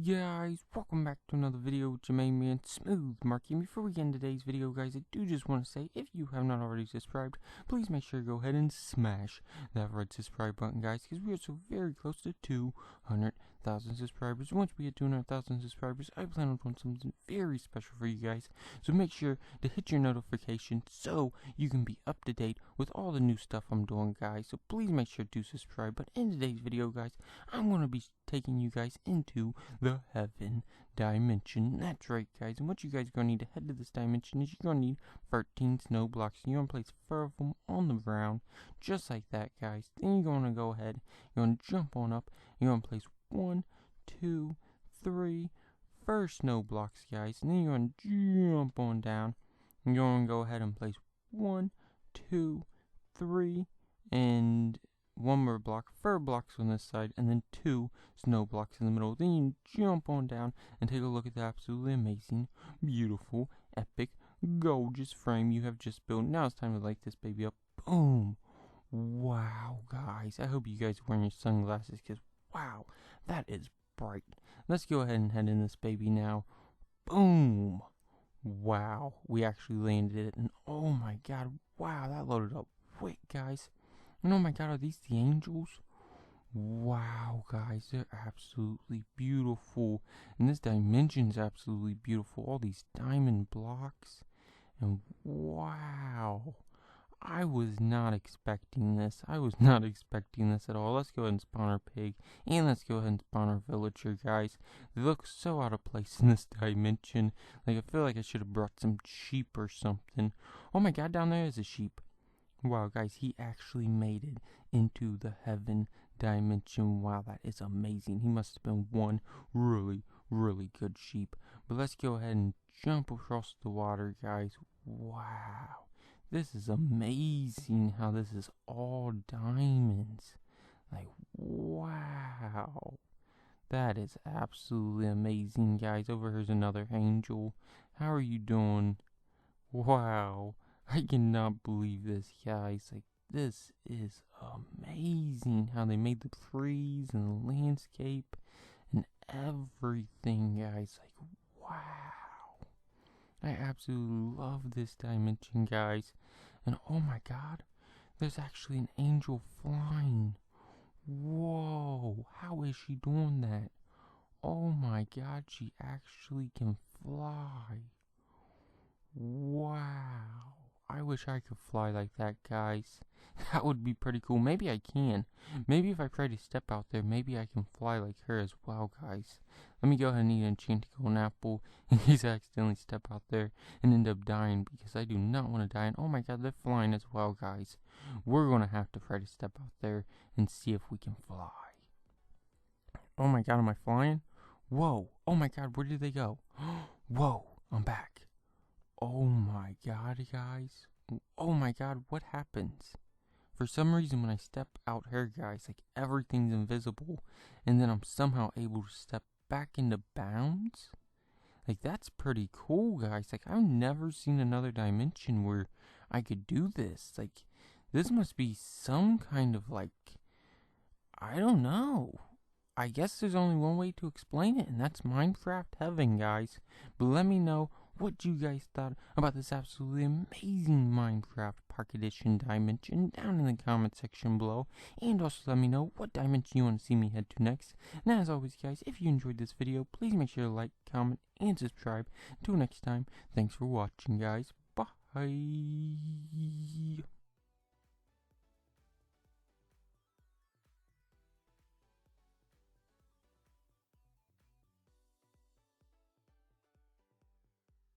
Guys, welcome back to another video with your main man, Smooth Marky. And before we get into today's video, guys, I do just want to say, if you have not already subscribed, please make sure to go ahead and smash that red subscribe button, guys, because we are so very close to 200,000 subscribers. Once we hit 200,000 subscribers, I plan on doing something very special for you guys. So make sure to hit your notification so you can be up to date with all the new stuff I'm doing, guys. So please make sure to subscribe. But in today's video, guys, I'm going to be taking you guys into the heaven dimension. That's right, guys. And what you guys are going to need to head to this dimension is you're going to need 13 snow blocks. And you're going to place 4 of them on the ground, just like that, guys. Then you're going to go ahead, you're going to jump on up, you're going to place 1, 2, 3, 4 snow blocks, guys. And then you're going to jump on down, and you're going to go ahead and place 1, 2, 3, and 1 more block, 4 blocks on this side, and then 2 snow blocks in the middle. Then you jump on down and take a look at the absolutely amazing, beautiful, epic, gorgeous frame you have just built. Now it's time to light this baby up. Boom! Wow, guys. I hope you guys are wearing your sunglasses, because wow, that is bright. Let's go ahead and head in this baby now. Boom! Wow, we actually landed it, and oh my god, wow, that loaded up quick, guys. And oh my god, are these the angels? Wow, guys, they're absolutely beautiful. And this dimension's absolutely beautiful. All these diamond blocks. And wow, I was not expecting this. I was not expecting this at all. Let's go ahead and spawn our pig. And let's go ahead and spawn our villager, guys. They look so out of place in this dimension. Like, I feel like I should have brought some sheep or something. Oh my god, down there is a sheep. Wow, guys, he actually made it into the heaven dimension. Wow, that is amazing. He must have been one really, really good sheep. But let's go ahead and jump across the water, guys. Wow, this is amazing how this is all diamonds. Like, wow. That is absolutely amazing, guys. Over here's another angel. How are you doing? Wow. I cannot believe this, guys. Like, this is amazing how they made the trees and the landscape and everything, guys. Like, wow. I absolutely love this dimension, guys. And oh my god, there's actually an angel flying. Whoa, how is she doing that? Oh my god, she actually can fly. Wow. I wish I could fly like that, guys. That would be pretty cool. Maybe I can. Maybe if I try to step out there, maybe I can fly like her as well, guys. Let me go ahead and eat an enchanted golden apple in case I accidentally step out there and end up dying, because I do not want to die. And oh my god, they're flying as well, guys. We're going to have to try to step out there and see if we can fly. Oh my god, am I flying? Whoa. Oh my god, where did they go? Whoa, I'm back. Oh my god, guys. Oh my god, what happens? For some reason, when I step out here, guys, like, everything's invisible, and then I'm somehow able to step back into bounds? Like, that's pretty cool, guys. Like, I've never seen another dimension where I could do this. Like, this must be some kind of, like, I don't know. I guess there's only one way to explain it, and that's Minecraft heaven, guys. But let me know what you guys thought about this absolutely amazing Minecraft Park Edition dimension down in the comment section below. And also let me know what dimension you want to see me head to next. And as always, guys, if you enjoyed this video, please make sure to like, comment, and subscribe. Until next time, thanks for watching, guys. Bye.